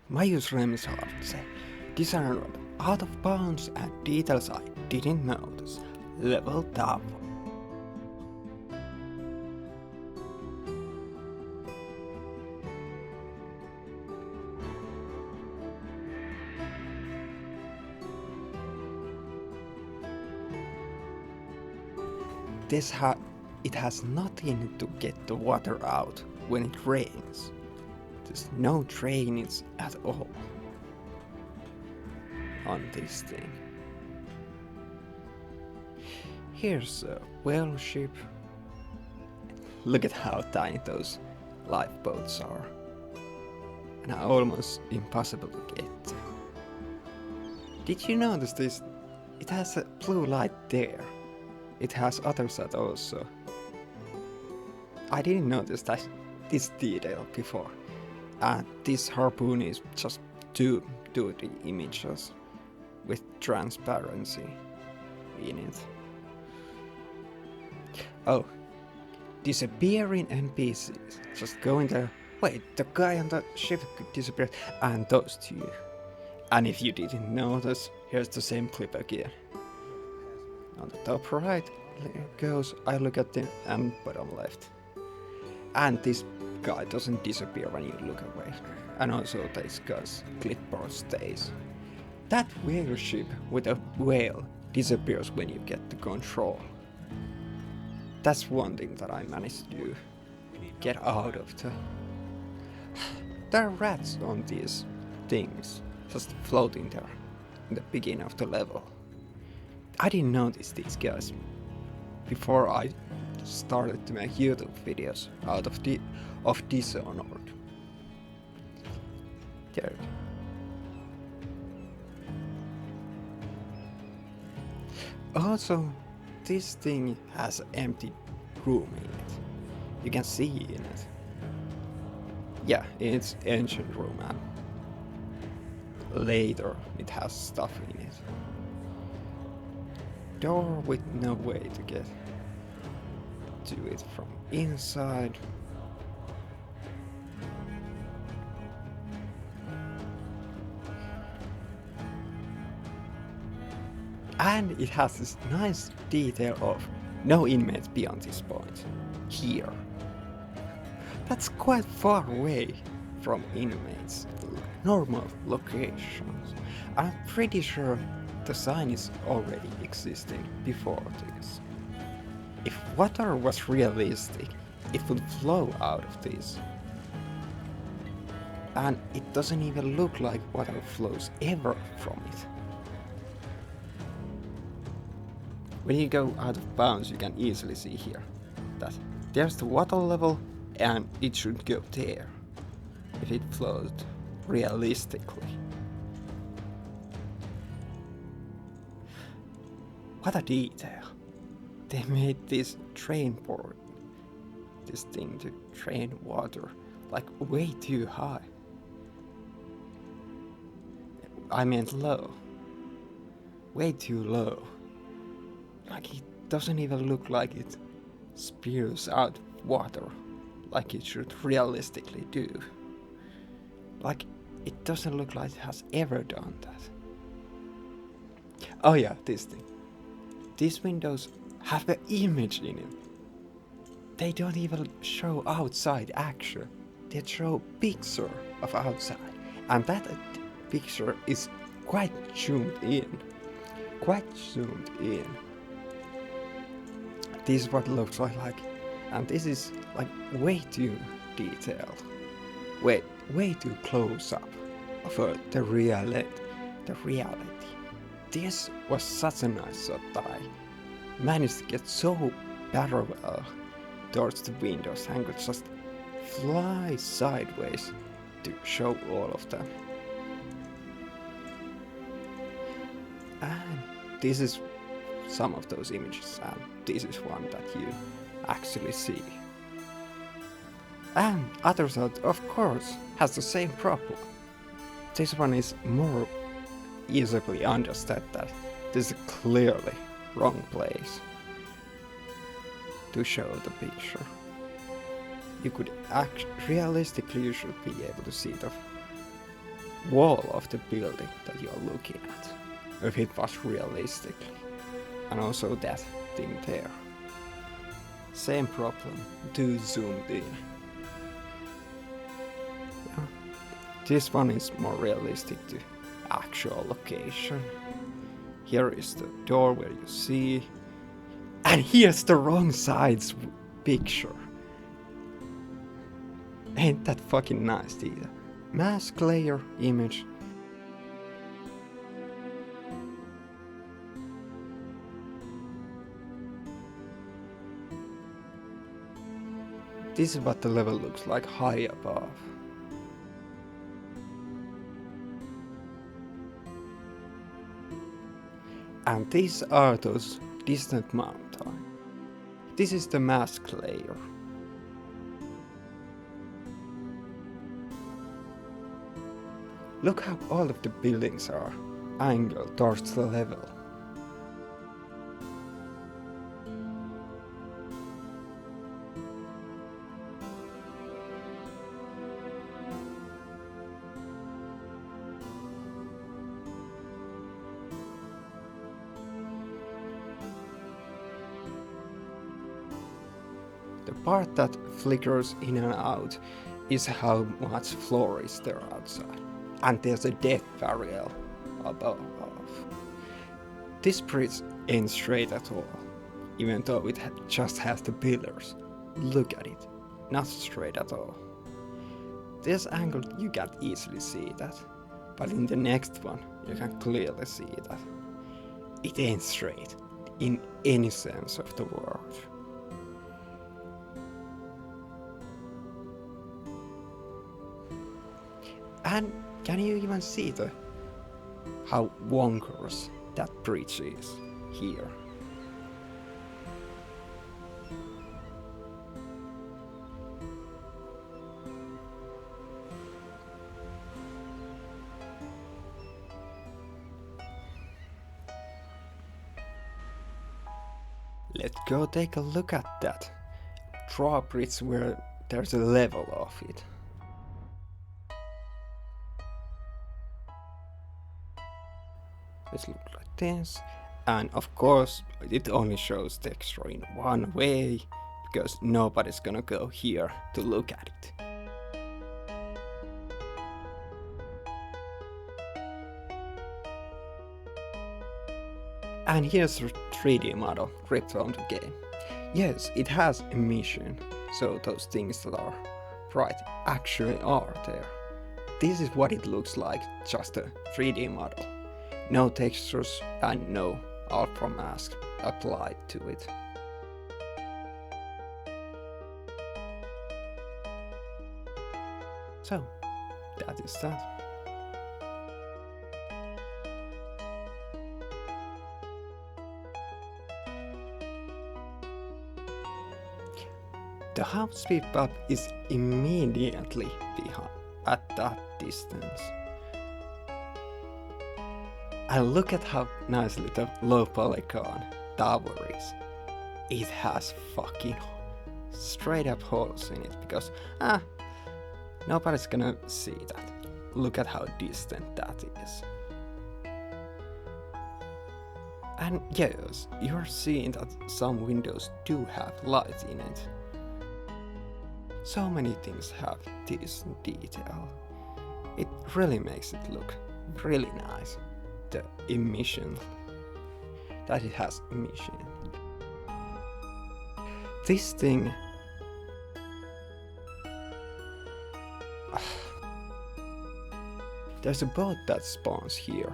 My username is Hartse. Dishonored, out of bounds and details I didn't notice. Level down. It has nothing to get the water out when it rains. There's no drainage at all on this thing. Here's a whale ship. Look at how tiny those lifeboats are. And how almost impossible to get. Did you notice this? It has a blue light there. It has other side also. I didn't notice this detail before. And this harpoon is just 2D images with transparency in it. Oh, disappearing NPCs. Just going there. Wait, the guy on the ship disappeared, and those two. And if you didn't notice, here's the same clip again. On the top right goes, I look at the bottom left. And this guy doesn't disappear when you look away. And also this guy's clipboard stays. That whale ship with a whale disappears when you get the control. That's one thing that I managed to do. Get out of the... There are rats on these things, just floating there in the beginning of the level. I didn't notice these guys before I started to make YouTube videos out of Dishonored. There. Also, this thing has an empty room in it. You can see in it. Yeah, it's ancient room and later it has stuff in it. Door with no way to get to it from inside. And it has this nice detail of no inmates beyond this point. Here. That's quite far away from inmates' normal locations. I'm pretty sure the sign is already existing before this. If water was realistic, it would flow out of this. And it doesn't even look like water flows ever from it. When you go out of bounds, you can easily see here that there's the water level and it should go there if it flowed realistically. What a detail. They made this drain board, this thing to drain water, like way too high. I meant low. Way too low. Like it doesn't even look like it spews out water like it should realistically do. Like it doesn't look like it has ever done that. Oh yeah, this thing. These windows have an image in it. They don't even show outside action. They show picture of outside. And that picture is quite zoomed in. This is what it looks like. And this is like way too detailed. Way too close up of the reality. This was such a nice shot that I managed to get so parallel towards the windows and could just fly sideways to show all of them. And this is some of those images, and this is one that you actually see. And other side, of course, has the same problem. This one is more easily understood that this is clearly wrong place to show the picture. You could realistically you should be able to see the wall of the building that you're looking at, if it was realistically. And also that thing there. Same problem, too zoomed in. Yeah. This one is more realistic to actual location. Here is the door where you see, and here's the wrong side's picture. Ain't that fucking nice either? Mask layer image. This is what the level looks like high above. And these are those distant mountains. This is the mask layer. Look how all of the buildings are angled towards the level. The part that flickers in and out is how much floor is there outside. And there's a depth barrier above. This bridge ain't straight at all, even though it just has the pillars. Look at it, not straight at all. This angle you can't easily see that, but in the next one you can clearly see that. It ain't straight, in any sense of the word. And can you even see how wonkers that bridge is here? Let's go take a look at that drawbridge where there's a level of it. It looks like this, and of course it only shows texture in one way because nobody's gonna go here to look at it. And here's a 3D model ripped from the game. Yes, it has emission, so those things that are bright actually are there. This is what it looks like, just a 3D model. No textures and no alpha mask applied to it. So, that is that. The house speed up is immediately behind at that distance. And look at how nicely the low polygon tower is. It has fucking straight up holes in it because nobody's gonna see that. Look at how distant that is. And yes, you're seeing that some windows do have light in it. So many things have this detail. It really makes it look really nice. The emission, that it has emission. This thing, there's a boat that spawns here.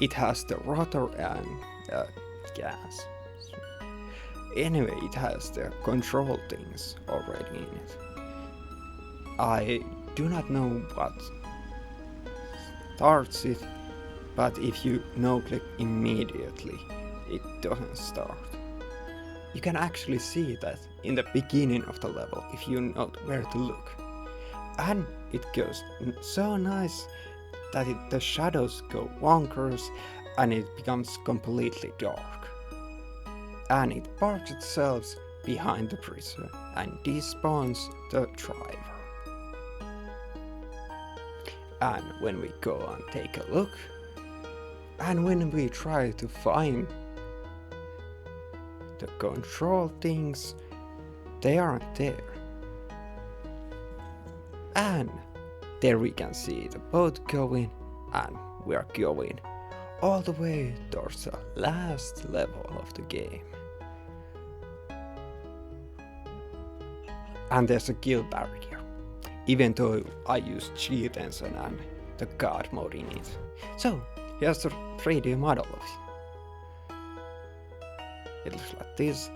It has the rotor and gas. Anyway, it has the control things already in it. I do not know what starts it, but if you no-click immediately, it doesn't start. You can actually see that in the beginning of the level if you know where to look. And it goes so nice that the shadows go wonkers and it becomes completely dark. And it parks itself behind the prison and despawns the driver. And when we go and take a look, and when we try to find the control things, they aren't there. And there we can see the boat going, and we are going all the way towards the last level of the game. And there's a kill barrier, even though I use cheat engine and the god mode in it. So here's the 3D model of it. It looks like this.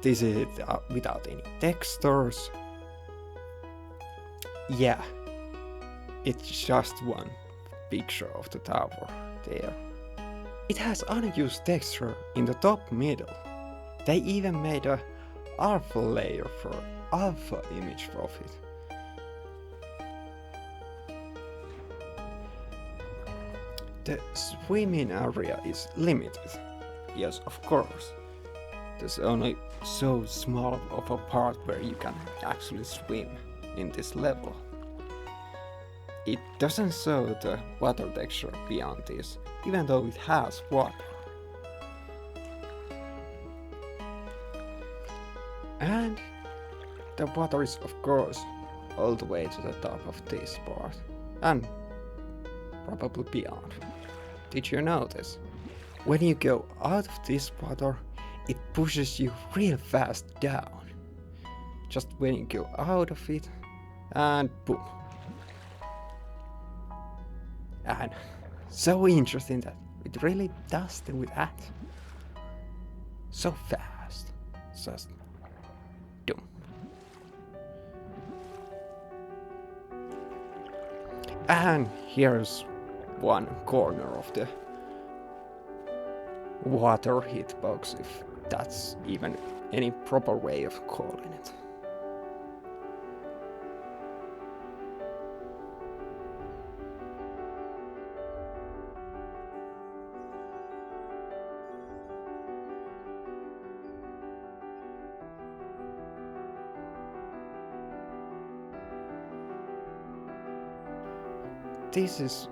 This is it without any textures. Yeah, it's just one picture of the tower there. It has unused texture in the top middle. They even made a alpha layer for alpha image of it. The swimming area is limited. Yes, of course. There's only so small of a part where you can actually swim in this level. It doesn't show the water texture beyond this, even though it has water. And the water is of course all the way to the top of this part, and probably beyond. Did you notice? When you go out of this water, it pushes you real fast down. Just when you go out of it, and boom. And so interesting that it really does that. So fast. Just doom. And here's one corner of the water hitbox, if that's even any proper way of calling it. This is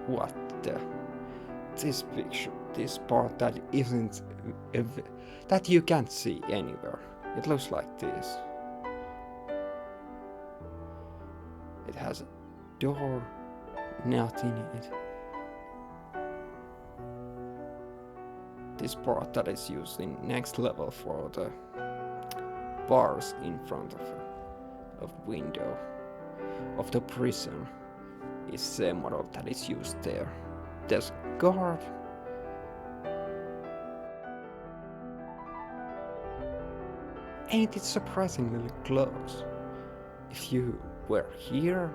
what this picture, this part that isn't that you can't see anywhere. It looks like this. It has a door, nothing in it. This part that is used in next level for the bars in front of window of the prison is the same model that is used there. There's a guard. Ain't it surprisingly close? If you were here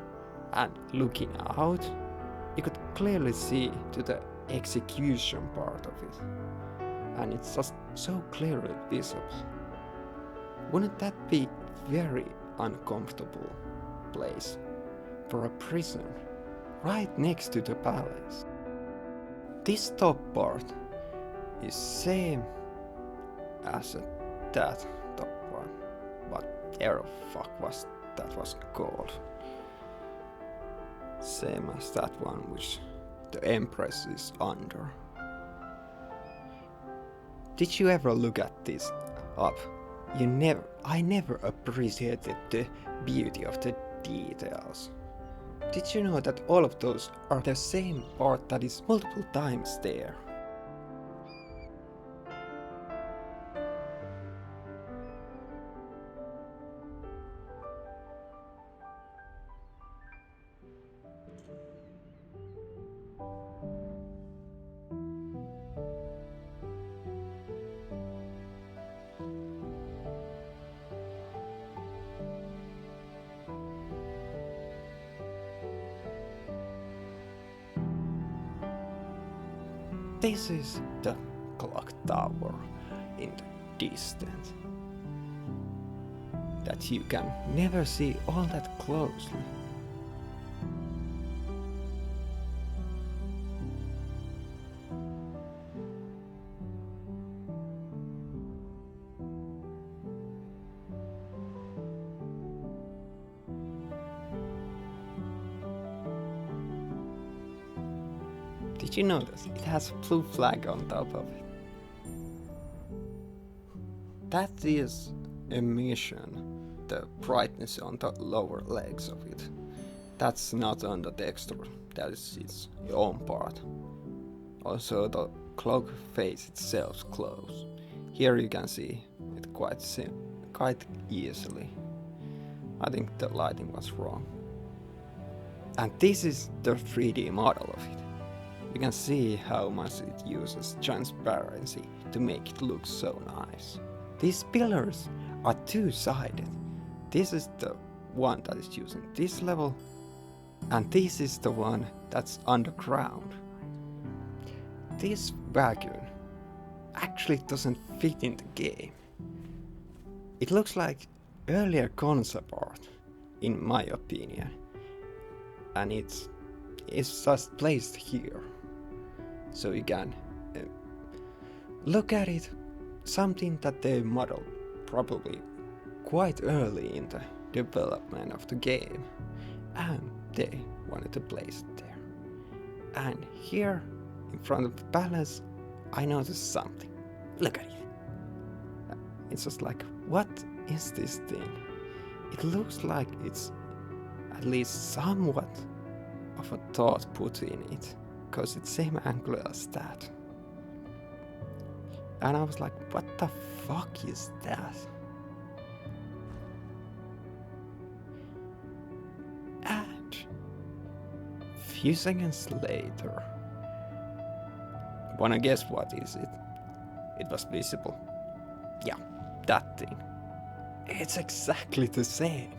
and looking out, you could clearly see to the execution part of it. And it's just so clearly visible. Wouldn't that be very uncomfortable place for a prison right next to the palace? This top part is same as that top one. What the fuck was that was called? Same as that one which the Empress is under. Did you ever look at this up? I never appreciated the beauty of the details. Did you know that all of those are the same part that is multiple times there? This is the clock tower in the distance that you can never see all that closely. Did you notice? It has a blue flag on top of it. That is emission, the brightness on the lower legs of it. That's not on the texture, that is its own part. Also the clock face itself glows. Here you can see it quite easily. I think the lighting was wrong. And this is the 3D model of it. You can see how much it uses transparency to make it look so nice. These pillars are two-sided. This is the one that is using this level, and this is the one that's underground. This wagon actually doesn't fit in the game. It looks like earlier concept art, in my opinion, and it's just placed here, so you can look at it. Something that they modeled probably quite early in the development of the game, and they wanted to place it there. And here in front of the palace I noticed something. Look at it. It's just like, what is this thing? It looks like it's at least somewhat of a thought put in it, because it's same angle as that. And I was like, what the fuck is that? And few seconds later, wanna guess what is it? It was visible. Yeah, that thing. It's exactly the same.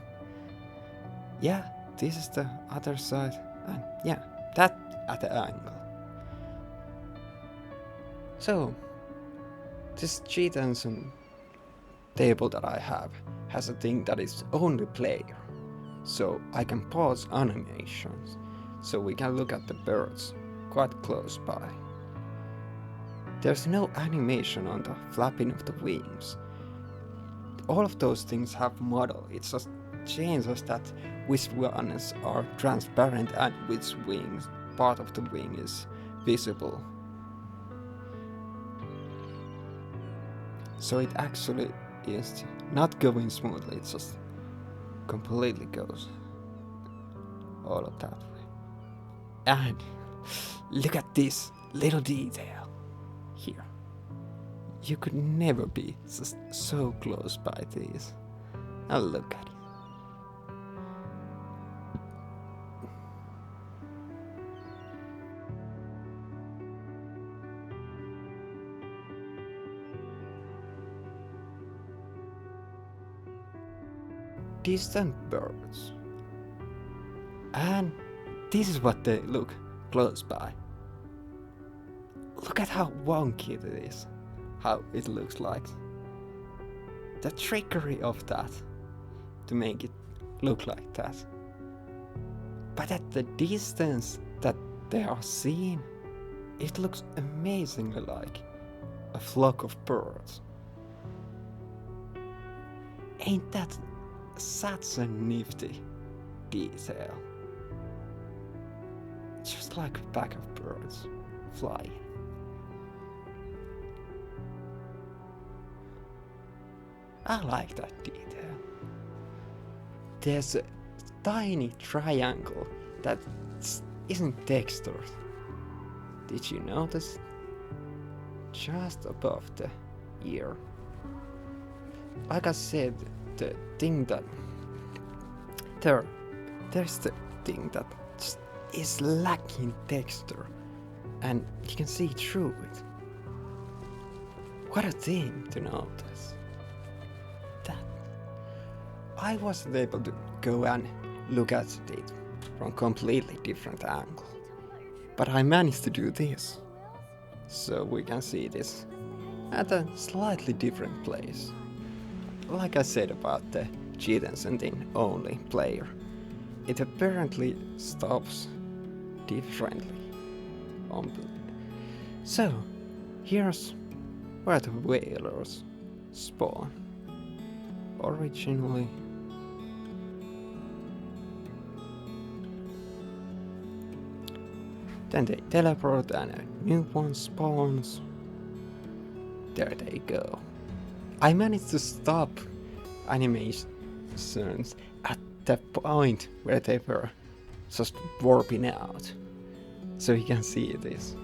Yeah, this is the other side, and yeah, that at the angle. So, this Shesez table that I have has a thing that is only player, so I can pause animations, so we can look at the birds quite close by. There's no animation on the flapping of the wings. All of those things have model, it just changes that which ones are transparent and which wings, part of the wing is visible. So it actually is not going smoothly, it just completely goes all of that way. And look at this little detail here. You could never be just so close by these. Now look at it. Distant birds. And this is what they look close by. Look at how wonky it is. How it looks like. The trickery of that to make it look like that. But at the distance that they are seen, it looks amazingly like a flock of birds. Ain't that such a nifty detail? Just like a pack of birds flying. I like that detail. There's a tiny triangle that isn't textured. Did you notice? Just above the ear. Like I said, the thing that there's the thing that just is lacking texture, and you can see through it. What a thing to notice. That I wasn't able to go and look at it from completely different angle, but I managed to do this, so we can see this at a slightly different place. Like I said about the Shesez thing only player, it apparently stops differently. So, here's where the whalers spawn. Originally, Then they teleport and a new one spawns. There they go. I managed to stop animations at the point where they were just warping out. So you can see this.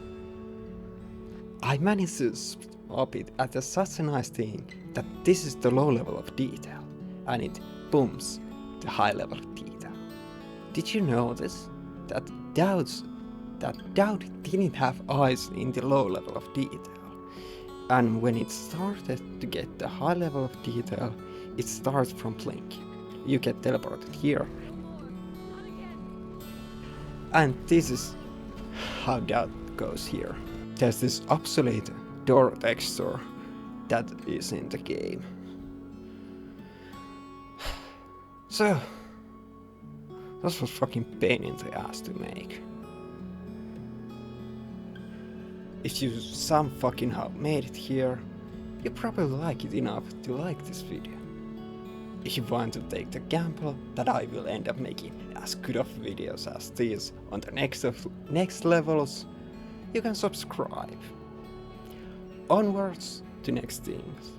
I managed to stop it at such a nice thing that this is the low level of detail, and it booms the high level of detail. Did you notice that Doubt didn't have eyes in the low level of detail? And when it started to get the high level of detail, it starts from blink. You get teleported here. And this is how Doubt goes here. There's this obsolete door texture that is in the game. So, this was fucking pain in the ass to make. If you some fucking how made it here, you probably like it enough to like this video. If you want to take the gamble that I will end up making as good of videos as these on the next levels, you can subscribe. Onwards to next things.